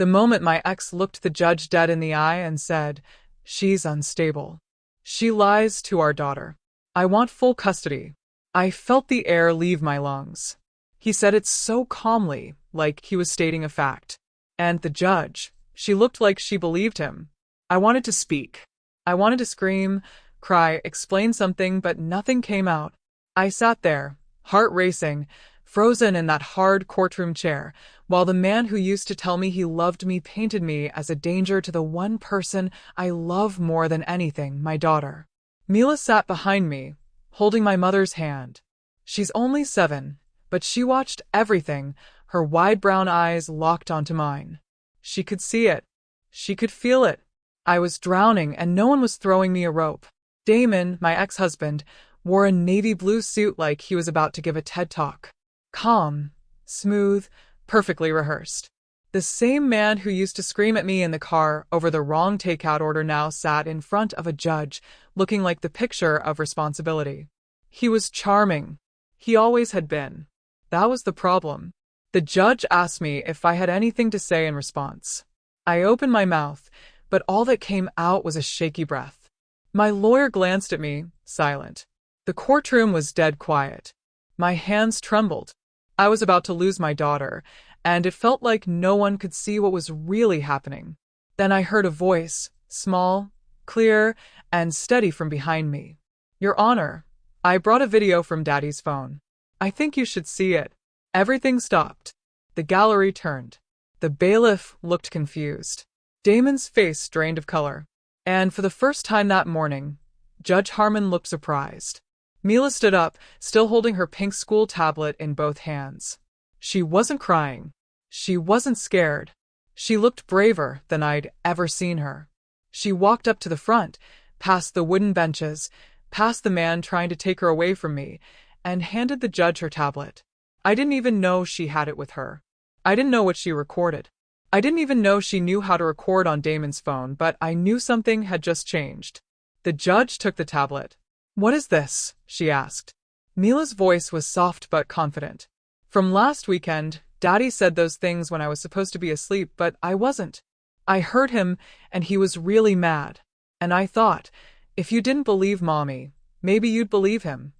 The moment my ex looked the judge dead in the eye and said, "She's unstable. She lies to our daughter. I want full custody." I felt the air leave my lungs. He said it so calmly, like he was stating a fact. And the judge, she looked like she believed him. I wanted to speak. I wanted to scream, cry, explain something, but nothing came out. I sat there, heart racing, frozen in that hard courtroom chair, while the man who used to tell me he loved me painted me as a danger to the one person I love more than anything, my daughter. Mila sat behind me, holding my mother's hand. She's only 7, but she watched everything, her wide brown eyes locked onto mine. She could see it. She could feel it. I was drowning and no one was throwing me a rope. Damon, my ex-husband, wore a navy blue suit like he was about to give a TED Talk. Calm, smooth, perfectly rehearsed. The same man who used to scream at me in the car over the wrong takeout order now sat in front of a judge, looking like the picture of responsibility. He was charming. He always had been. That was the problem. The judge asked me if I had anything to say in response. I opened my mouth, but all that came out was a shaky breath. My lawyer glanced at me, silent. The courtroom was dead quiet. My hands trembled. I was about to lose my daughter, and it felt like no one could see what was really happening. Then I heard a voice, small, clear, and steady from behind me. "Your Honor, I brought a video from Daddy's phone. I think you should see it." Everything stopped. The gallery turned. The bailiff looked confused. Damon's face drained of color. And for the first time that morning, Judge Harmon looked surprised. Mila stood up, still holding her pink school tablet in both hands. She wasn't crying. She wasn't scared. She looked braver than I'd ever seen her. She walked up to the front, past the wooden benches, past the man trying to take her away from me, and handed the judge her tablet. I didn't even know she had it with her. I didn't know what she recorded. I didn't even know she knew how to record on Damon's phone, but I knew something had just changed. The judge took the tablet. "What is this?" she asked. Mila's voice was soft but confident. "From last weekend, Daddy said those things when I was supposed to be asleep, but I wasn't. I heard him, and he was really mad. And I thought, if you didn't believe Mommy, maybe you'd believe him."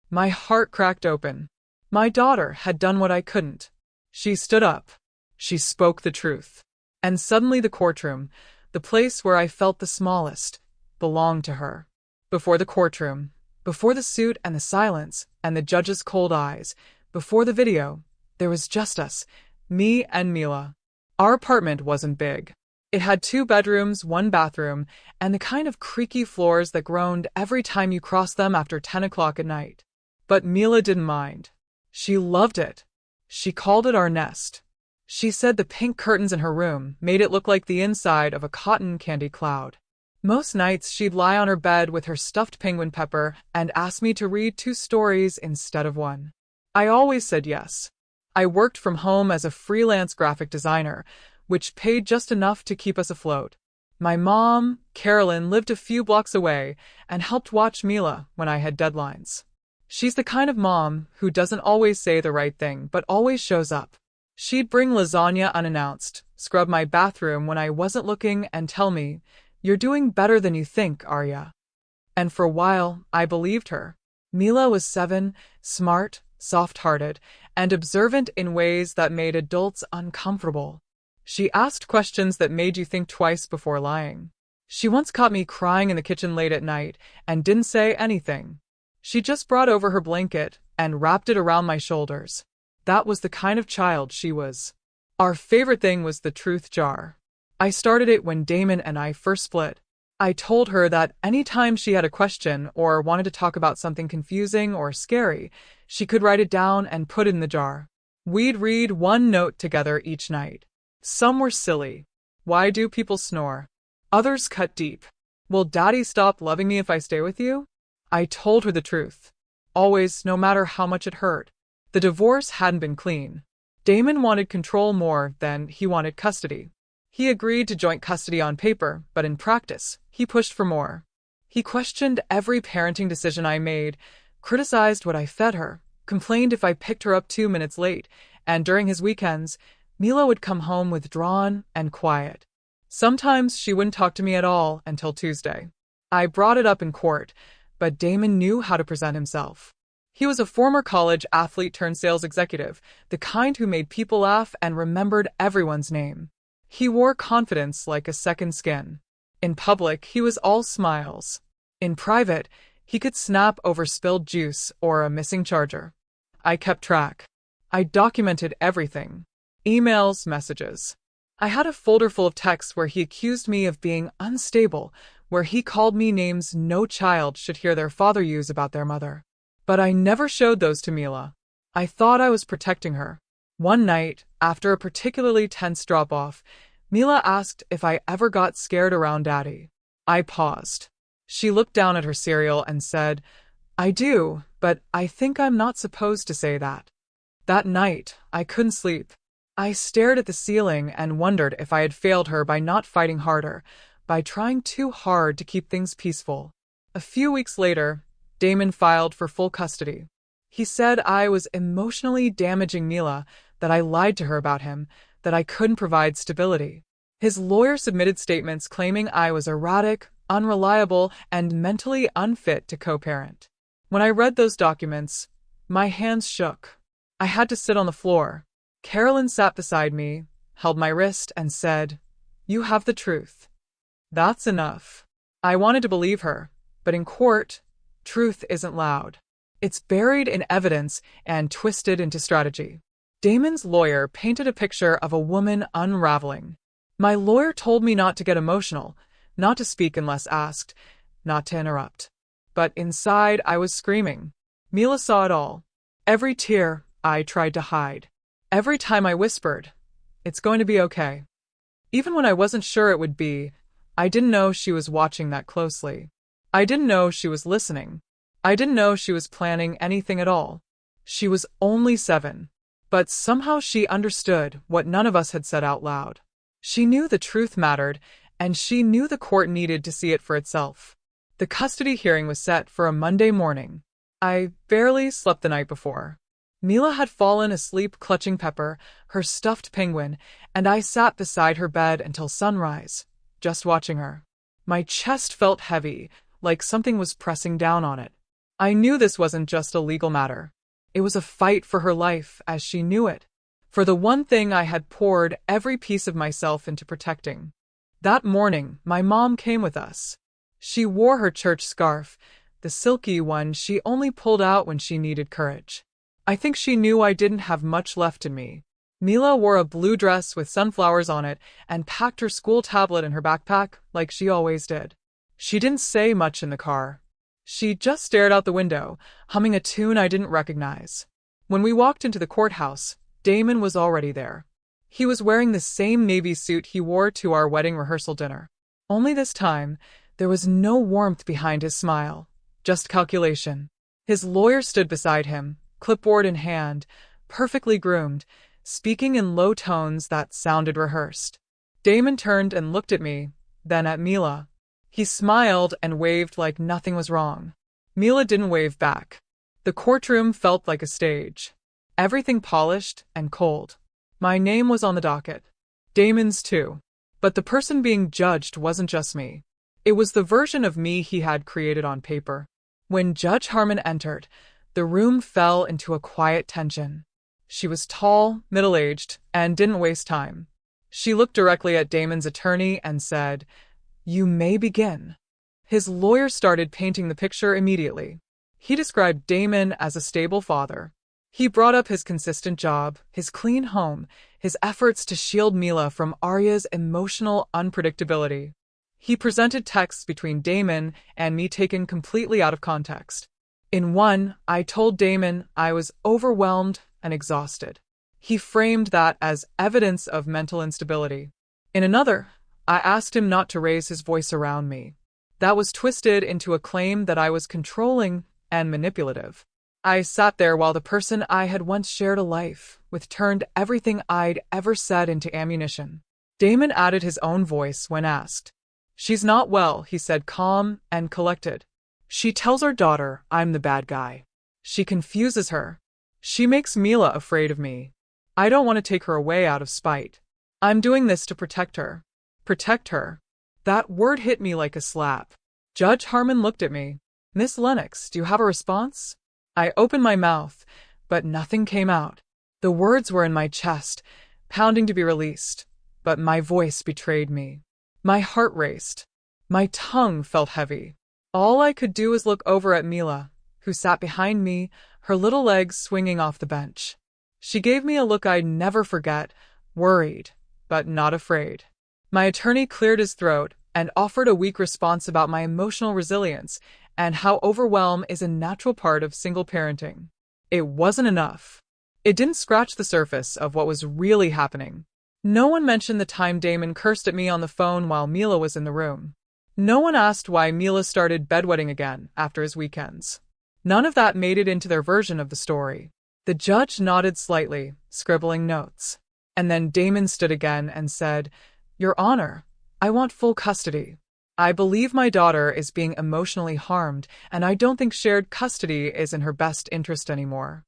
My heart cracked open. My daughter had done what I couldn't. She stood up. She spoke the truth. And suddenly the courtroom, the place where I felt the smallest, belonged to her. Before the courtroom, before the suit and the silence and the judge's cold eyes, before the video, there was just us, me and Mila. Our apartment wasn't big. It had 2 bedrooms, 1 bathroom, and the kind of creaky floors that groaned every time you crossed them after 10 o'clock at night. But Mila didn't mind. She loved it. She called it our nest. She said the pink curtains in her room made it look like the inside of a cotton candy cloud. Most nights she'd lie on her bed with her stuffed penguin Pepper and ask me to read 2 stories instead of 1. I always said yes. I worked from home as a freelance graphic designer, which paid just enough to keep us afloat. My mom, Carolyn, lived a few blocks away and helped watch Mila when I had deadlines. She's the kind of mom who doesn't always say the right thing but always shows up. She'd bring lasagna unannounced, scrub my bathroom when I wasn't looking, and tell me, "You're doing better than you think, Arya." And for a while, I believed her. Mila was 7, smart, soft-hearted, and observant in ways that made adults uncomfortable. She asked questions that made you think twice before lying. She once caught me crying in the kitchen late at night and didn't say anything. She just brought over her blanket and wrapped it around my shoulders. That was the kind of child she was. Our favorite thing was the truth jar. I started it when Damon and I first split. I told her that anytime she had a question or wanted to talk about something confusing or scary, she could write it down and put it in the jar. We'd read 1 note together each night. Some were silly. Why do people snore? Others cut deep. Will Daddy stop loving me if I stay with you? I told her the truth. Always, no matter how much it hurt. The divorce hadn't been clean. Damon wanted control more than he wanted custody. He agreed to joint custody on paper, but in practice, he pushed for more. He questioned every parenting decision I made, criticized what I fed her, complained if I picked her up 2 minutes late, and during his weekends, Mila would come home withdrawn and quiet. Sometimes she wouldn't talk to me at all until Tuesday. I brought it up in court, but Damon knew how to present himself. He was a former college athlete turned sales executive, the kind who made people laugh and remembered everyone's name. He wore confidence like a second skin. In public, he was all smiles. In private, he could snap over spilled juice or a missing charger. I kept track. I documented everything. Emails, messages. I had a folder full of texts where he accused me of being unstable, where he called me names no child should hear their father use about their mother. But I never showed those to Mila. I thought I was protecting her. One night, after a particularly tense drop-off, Mila asked if I ever got scared around Daddy. I paused. She looked down at her cereal and said, "I do, but I think I'm not supposed to say that." That night, I couldn't sleep. I stared at the ceiling and wondered if I had failed her by not fighting harder, by trying too hard to keep things peaceful. A few weeks later, Damon filed for full custody. He said I was emotionally damaging Mila, that I lied to her about him, that I couldn't provide stability. His lawyer submitted statements claiming I was erratic, unreliable, and mentally unfit to co-parent. When I read those documents, my hands shook. I had to sit on the floor. Carolyn sat beside me, held my wrist, and said, "You have the truth." That's enough. I wanted to believe her, but in court, truth isn't loud. It's buried in evidence and twisted into strategy. Damon's lawyer painted a picture of a woman unraveling. My lawyer told me not to get emotional, not to speak unless asked, not to interrupt. But inside, I was screaming. Mila saw it all. Every tear I tried to hide. Every time I whispered, "It's going to be okay." Even when I wasn't sure it would be, I didn't know she was watching that closely. I didn't know she was listening. I didn't know she was planning anything at all. She was only 7. But somehow she understood what none of us had said out loud. She knew the truth mattered, and she knew the court needed to see it for itself. The custody hearing was set for a Monday morning. I barely slept the night before. Mila had fallen asleep clutching Pepper, her stuffed penguin, and I sat beside her bed until sunrise, just watching her. My chest felt heavy, like something was pressing down on it. I knew this wasn't just a legal matter. It was a fight for her life as she knew it, for the one thing I had poured every piece of myself into protecting. That morning, my mom came with us. She wore her church scarf, the silky one she only pulled out when she needed courage. I think she knew I didn't have much left in me. Mila wore a blue dress with sunflowers on it and packed her school tablet in her backpack like she always did. She didn't say much in the car. She just stared out the window, humming a tune I didn't recognize. When we walked into the courthouse, Damon was already there. He was wearing the same navy suit he wore to our wedding rehearsal dinner. Only this time, there was no warmth behind his smile, just calculation. His lawyer stood beside him, clipboard in hand, perfectly groomed, speaking in low tones that sounded rehearsed. Damon turned and looked at me, then at Mila. He smiled and waved like nothing was wrong. Mila didn't wave back. The courtroom felt like a stage. Everything polished and cold. My name was on the docket. Damon's too. But the person being judged wasn't just me. It was the version of me he had created on paper. When Judge Harmon entered, the room fell into a quiet tension. She was tall, middle-aged, and didn't waste time. She looked directly at Damon's attorney and said, "You may begin." His lawyer started painting the picture immediately. He described Damon as a stable father. He brought up his consistent job, his clean home, his efforts to shield Mila from Arya's emotional unpredictability. He presented texts between Damon and me taken completely out of context. In one, I told Damon I was overwhelmed and exhausted. He framed that as evidence of mental instability. In another, I asked him not to raise his voice around me. That was twisted into a claim that I was controlling and manipulative. I sat there while the person I had once shared a life with turned everything I'd ever said into ammunition. Damon added his own voice when asked. "She's not well," he said, calm and collected. "She tells her daughter I'm the bad guy. She confuses her. She makes Mila afraid of me." I don't want to take her away out of spite. I'm doing this to protect her. Protect her. That word hit me like a slap. Judge Harmon looked at me. Miss Lennox, do you have a response? I opened my mouth, but nothing came out. The words were in my chest, pounding to be released, but my voice betrayed me. My heart raced. My tongue felt heavy. All I could do was look over at Mila, who sat behind me, her little legs swinging off the bench. She gave me a look I'd never forget, worried, but not afraid. My attorney cleared his throat and offered a weak response about my emotional resilience and how overwhelm is a natural part of single parenting. It wasn't enough. It didn't scratch the surface of what was really happening. No one mentioned the time Damon cursed at me on the phone while Mila was in the room. No one asked why Mila started bedwetting again after his weekends. None of that made it into their version of the story. The judge nodded slightly, scribbling notes. And then Damon stood again and said, "Your Honor, I want full custody. I believe my daughter is being emotionally harmed, and I don't think shared custody is in her best interest anymore."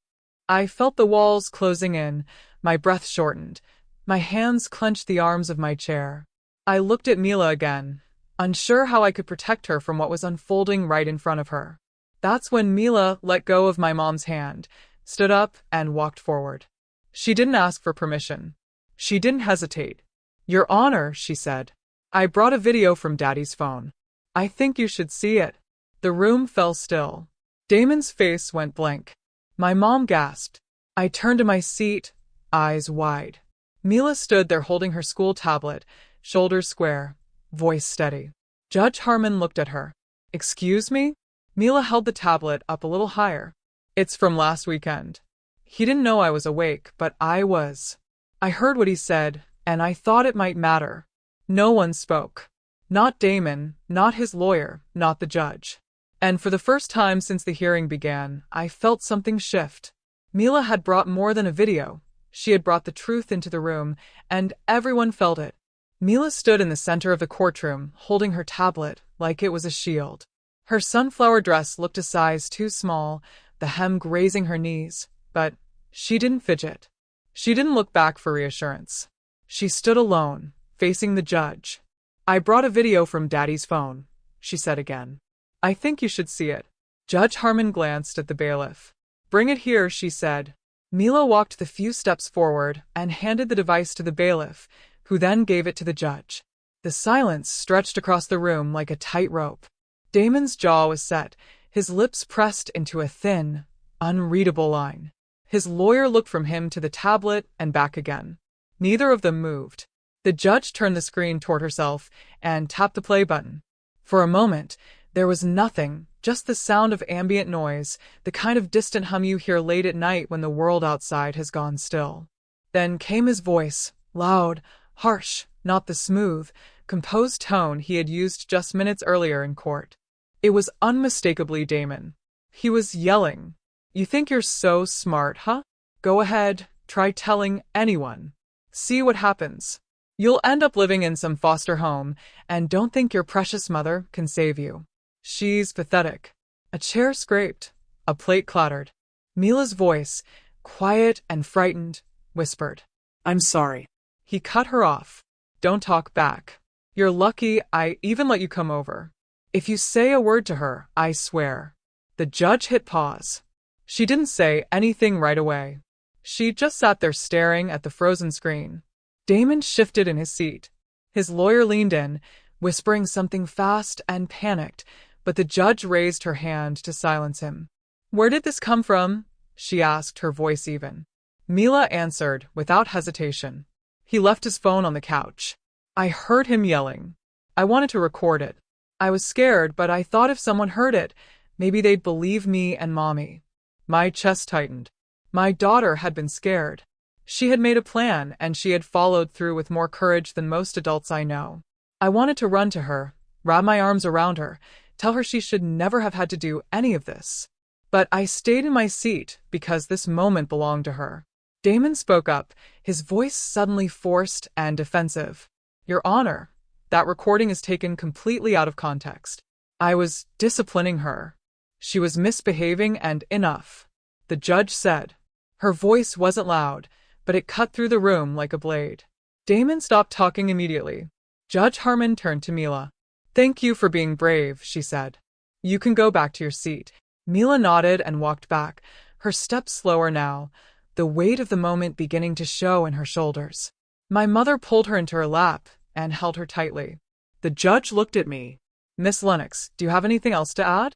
I felt the walls closing in, my breath shortened. My hands clenched the arms of my chair. I looked at Mila again, unsure how I could protect her from what was unfolding right in front of her. That's when Mila let go of my mom's hand, stood up, and walked forward. She didn't ask for permission. She didn't hesitate. "Your Honor," she said, "I brought a video from Daddy's phone. I think you should see it." The room fell still. Damon's face went blank. My mom gasped. I turned to my seat, eyes wide. Mila stood there holding her school tablet, shoulders square, voice steady. Judge Harmon looked at her. "Excuse me?" Mila held the tablet up a little higher. "It's from last weekend." He didn't know I was awake, but I was. I heard what he said, and I thought it might matter. No one spoke. Not Damon, not his lawyer, not the judge. And for the first time since the hearing began, I felt something shift. Mila had brought more than a video. She had brought the truth into the room, and everyone felt it. Mila stood in the center of the courtroom, holding her tablet like it was a shield. Her sunflower dress looked a size too small, the hem grazing her knees, but she didn't fidget. She didn't look back for reassurance. She stood alone, facing the judge. "I brought a video from Daddy's phone," she said again. "I think you should see it." Judge Harmon glanced at the bailiff. "Bring it here," she said. Mila walked the few steps forward and handed the device to the bailiff, who then gave it to the judge. The silence stretched across the room like a tight rope. Damon's jaw was set, his lips pressed into a thin, unreadable line. His lawyer looked from him to the tablet and back again. Neither of them moved. The judge turned the screen toward herself and tapped the play button. For a moment, there was nothing, just the sound of ambient noise, the kind of distant hum you hear late at night when the world outside has gone still. Then came his voice, loud, harsh, not the smooth, composed tone he had used just minutes earlier in court. It was unmistakably Damon. He was yelling. "You think you're so smart, huh? Go ahead, try telling anyone. See what happens. You'll end up living in some foster home, and don't think your precious mother can save you. She's pathetic." A chair scraped. A plate clattered. Mila's voice, quiet and frightened, whispered, "I'm sorry." He cut her off. "Don't talk back. You're lucky I even let you come over. If you say a word to her, I swear." The judge hit pause. She didn't say anything right away. She just sat there staring at the frozen screen. Damon shifted in his seat. His lawyer leaned in, whispering something fast and panicked, but the judge raised her hand to silence him. "Where did this come from?" she asked, her voice even. Mila answered without hesitation. "He left his phone on the couch. I heard him yelling. I wanted to record it. I was scared, but I thought if someone heard it, maybe they'd believe me and Mommy." My chest tightened. My daughter had been scared. She had made a plan, and she had followed through with more courage than most adults I know. I wanted to run to her, wrap my arms around her, tell her she should never have had to do any of this. But I stayed in my seat because this moment belonged to her. Damon spoke up, his voice suddenly forced and defensive. "Your Honor, that recording is taken completely out of context. I was disciplining her. She was misbehaving and enough," the judge said. Her voice wasn't loud, but it cut through the room like a blade. Damon stopped talking immediately. Judge Harmon turned to Mila. "Thank you for being brave," she said. "You can go back to your seat." Mila nodded and walked back, her steps slower now, the weight of the moment beginning to show in her shoulders. My mother pulled her into her lap and held her tightly. The judge looked at me. "Miss Lennox, do you have anything else to add?"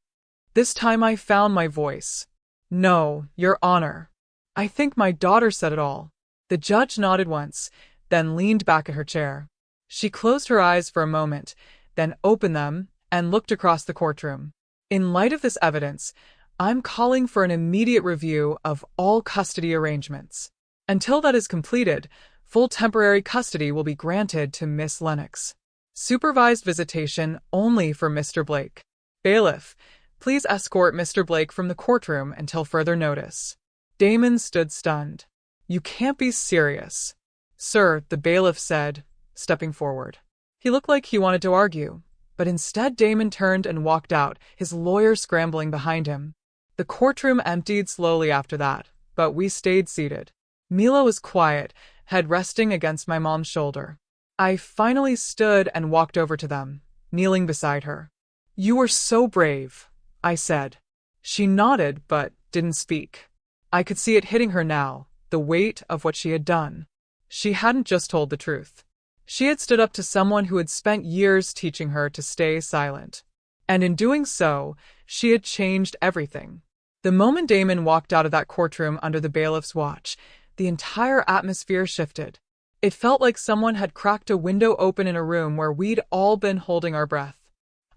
This time I found my voice. "No, Your Honor. I think my daughter said it all." The judge nodded once, then leaned back at her chair. She closed her eyes for a moment, then opened them and looked across the courtroom. "In light of this evidence, I'm calling for an immediate review of all custody arrangements. Until that is completed, full temporary custody will be granted to Miss Lennox. Supervised visitation only for Mr. Blake. Bailiff, please escort Mr. Blake from the courtroom until further notice." Damon stood stunned. "You can't be serious." "Sir," the bailiff said, stepping forward. He looked like he wanted to argue, but instead Damon turned and walked out, his lawyer scrambling behind him. The courtroom emptied slowly after that, but we stayed seated. Mila was quiet, head resting against my mom's shoulder. I finally stood and walked over to them, kneeling beside her. "You were so brave," I said. She nodded but didn't speak. I could see it hitting her now, the weight of what she had done. She hadn't just told the truth. She had stood up to someone who had spent years teaching her to stay silent. And in doing so, she had changed everything. The moment Damon walked out of that courtroom under the bailiff's watch, the entire atmosphere shifted. It felt like someone had cracked a window open in a room where we'd all been holding our breath.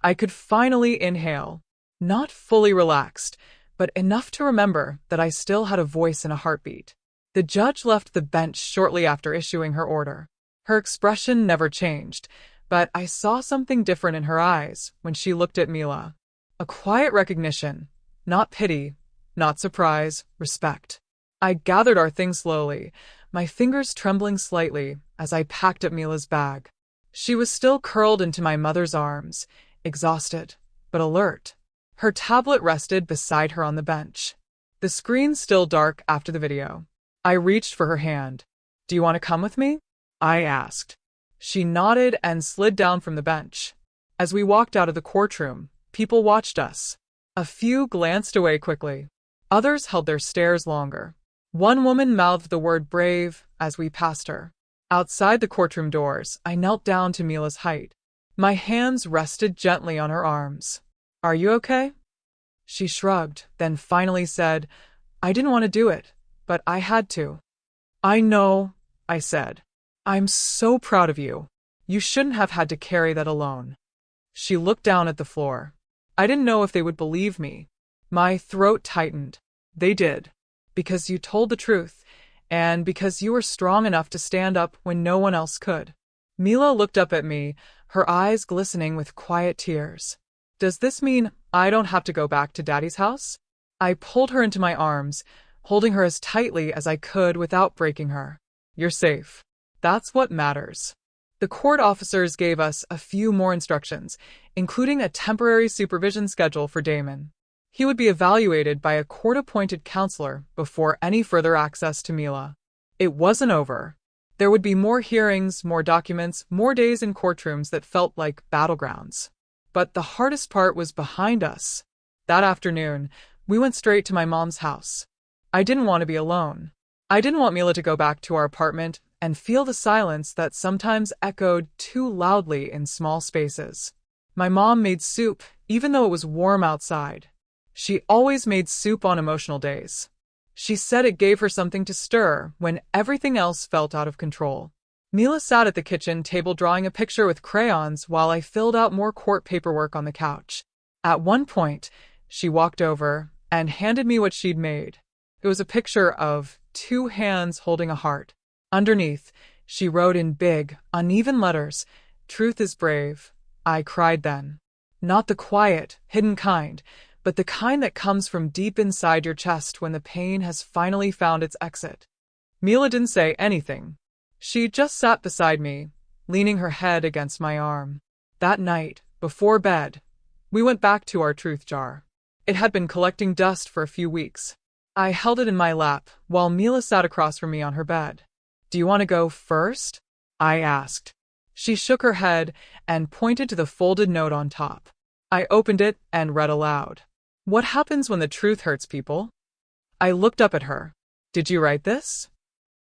I could finally inhale. Not fully relaxed, but enough to remember that I still had a voice and a heartbeat. The judge left the bench shortly after issuing her order. Her expression never changed, but I saw something different in her eyes when she looked at Mila. A quiet recognition, not pity, not surprise, respect. I gathered our things slowly, my fingers trembling slightly as I packed up Mila's bag. She was still curled into my mother's arms, exhausted, but alert. Her tablet rested beside her on the bench. The screen still dark after the video. I reached for her hand. "Do you want to come with me?" I asked. She nodded and slid down from the bench. As we walked out of the courtroom, people watched us. A few glanced away quickly. Others held their stares longer. One woman mouthed the word brave as we passed her. Outside the courtroom doors, I knelt down to Mila's height. My hands rested gently on her arms. "Are you okay?" She shrugged, then finally said, "I didn't want to do it, but I had to." "I know," I said. "I'm so proud of you. You shouldn't have had to carry that alone." She looked down at the floor. I didn't know if they would believe me. My throat tightened. They did. Because you told the truth, and because you were strong enough to stand up when no one else could. Mila looked up at me, her eyes glistening with quiet tears. "Does this mean I don't have to go back to Daddy's house?" I pulled her into my arms, holding her as tightly as I could without breaking her. "You're safe. That's what matters." The court officers gave us a few more instructions, including a temporary supervision schedule for Damon. He would be evaluated by a court-appointed counselor before any further access to Mila. It wasn't over. There would be more hearings, more documents, more days in courtrooms that felt like battlegrounds. But the hardest part was behind us. That afternoon, we went straight to my mom's house. I didn't want to be alone. I didn't want Mila to go back to our apartment and feel the silence that sometimes echoed too loudly in small spaces. My mom made soup, even though it was warm outside. She always made soup on emotional days. She said it gave her something to stir when everything else felt out of control. Mila sat at the kitchen table drawing a picture with crayons while I filled out more court paperwork on the couch. At one point, she walked over and handed me what she'd made. It was a picture of 2 hands holding a heart. Underneath, she wrote in big, uneven letters, "Truth is brave." I cried then. Not the quiet, hidden kind, but the kind that comes from deep inside your chest when the pain has finally found its exit. Mila didn't say anything. She just sat beside me, leaning her head against my arm. That night, before bed, we went back to our truth jar. It had been collecting dust for a few weeks. I held it in my lap while Mila sat across from me on her bed. Do you want to go first? I asked. She shook her head and pointed to the folded note on top. I opened it and read aloud. What happens when the truth hurts people? I looked up at her. Did you write this?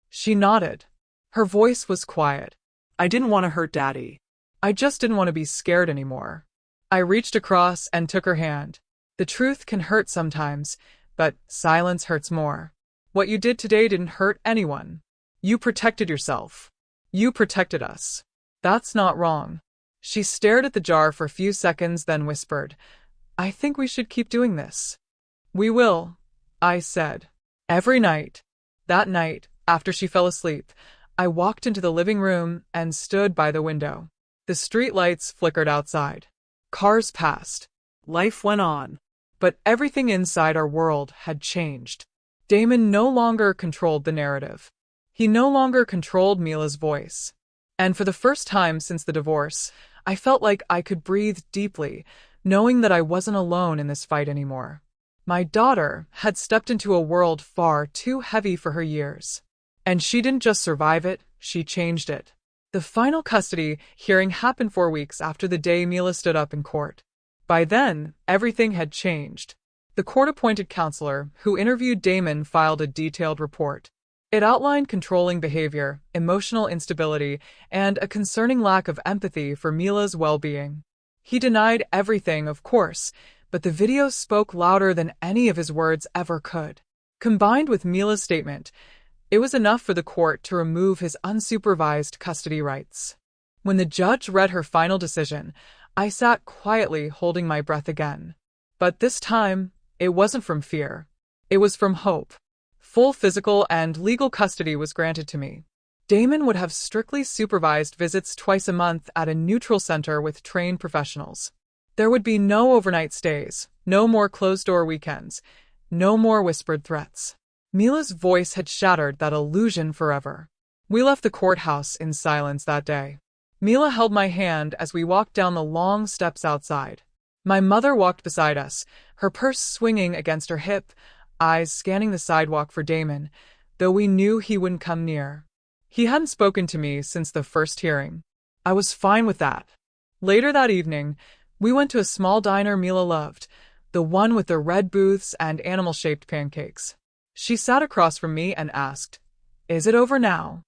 She nodded. Her voice was quiet. I didn't want to hurt Daddy. I just didn't want to be scared anymore. I reached across and took her hand. The truth can hurt sometimes, but silence hurts more. What you did today didn't hurt anyone. You protected yourself. You protected us. That's not wrong. She stared at the jar for a few seconds, then whispered, I think we should keep doing this. We will, I said. Every night. That night, after she fell asleep, I walked into the living room and stood by the window. The street lights flickered outside. Cars passed. Life went on. But everything inside our world had changed. Damon no longer controlled the narrative. He no longer controlled Mila's voice. And for the first time since the divorce, I felt like I could breathe deeply, knowing that I wasn't alone in this fight anymore. My daughter had stepped into a world far too heavy for her years. And she didn't just survive it, she changed it. The final custody hearing happened 4 weeks after the day Mila stood up in court. By then, everything had changed. The court-appointed counselor who interviewed Damon filed a detailed report. It outlined controlling behavior, emotional instability, and a concerning lack of empathy for Mila's well-being. He denied everything, of course, but the video spoke louder than any of his words ever could. Combined with Mila's statement, it was enough for the court to remove his unsupervised custody rights. When the judge read her final decision, I sat quietly holding my breath again. But this time, it wasn't from fear. It was from hope. Full physical and legal custody was granted to me. Damon would have strictly supervised visits twice a month at a neutral center with trained professionals. There would be no overnight stays, no more closed-door weekends, no more whispered threats. Mila's voice had shattered that illusion forever. We left the courthouse in silence that day. Mila held my hand as we walked down the long steps outside. My mother walked beside us, her purse swinging against her hip, eyes scanning the sidewalk for Damon, though we knew he wouldn't come near. He hadn't spoken to me since the first hearing. I was fine with that. Later that evening, we went to a small diner Mila loved, the one with the red booths and animal-shaped pancakes. She sat across from me and asked, "Is it over now?"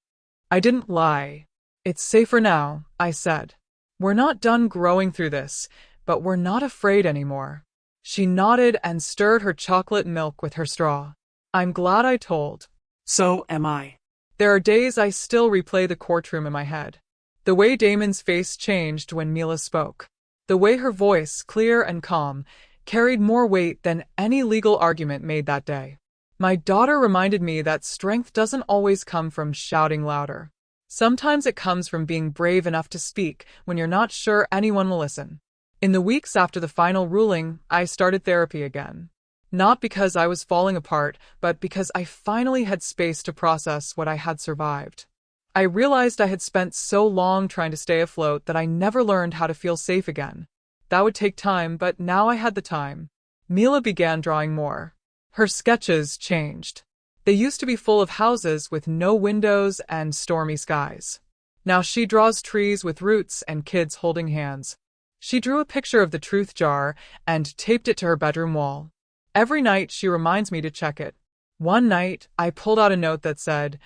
I didn't lie. "It's safer now," I said. "We're not done growing through this, but we're not afraid anymore." She nodded and stirred her chocolate milk with her straw. "I'm glad I told." So am I. There are days I still replay the courtroom in my head. The way Damon's face changed when Mila spoke. The way her voice, clear and calm, carried more weight than any legal argument made that day. My daughter reminded me that strength doesn't always come from shouting louder. Sometimes it comes from being brave enough to speak when you're not sure anyone will listen. In the weeks after the final ruling, I started therapy again. Not because I was falling apart, but because I finally had space to process what I had survived. I realized I had spent so long trying to stay afloat that I never learned how to feel safe again. That would take time, but now I had the time. Mila began drawing more. Her sketches changed. They used to be full of houses with no windows and stormy skies. Now she draws trees with roots and kids holding hands. She drew a picture of the truth jar and taped it to her bedroom wall. Every night she reminds me to check it. One night, I pulled out a note that said,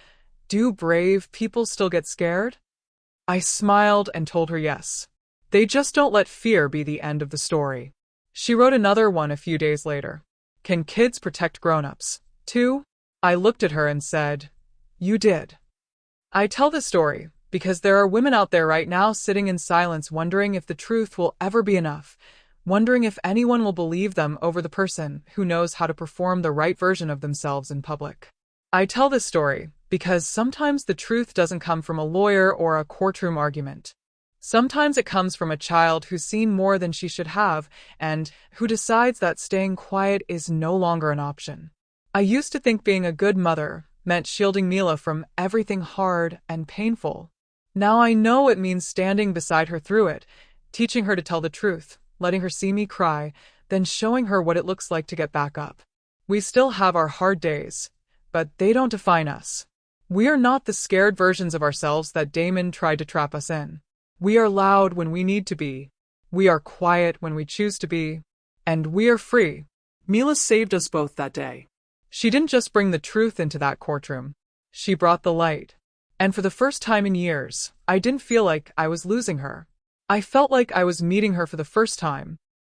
"Do brave people still get scared?" I smiled and told her yes. They just don't let fear be the end of the story. She wrote another one a few days later. "Can kids protect grown-ups, too?" I looked at her and said, "You did." I tell this story because there are women out there right now sitting in silence wondering if the truth will ever be enough, wondering if anyone will believe them over the person who knows how to perform the right version of themselves in public. I tell this story because sometimes the truth doesn't come from a lawyer or a courtroom argument. Sometimes it comes from a child who's seen more than she should have and who decides that staying quiet is no longer an option. I used to think being a good mother meant shielding Mila from everything hard and painful. Now I know it means standing beside her through it, teaching her to tell the truth, letting her see me cry, then showing her what it looks like to get back up. We still have our hard days, but they don't define us. We are not the scared versions of ourselves that Damon tried to trap us in. We are loud when we need to be. We are quiet when we choose to be. And we are free. Mila saved us both that day. She didn't just bring the truth into that courtroom. She brought the light. And for the first time in years, I didn't feel like I was losing her. I felt like I was meeting her for the first time,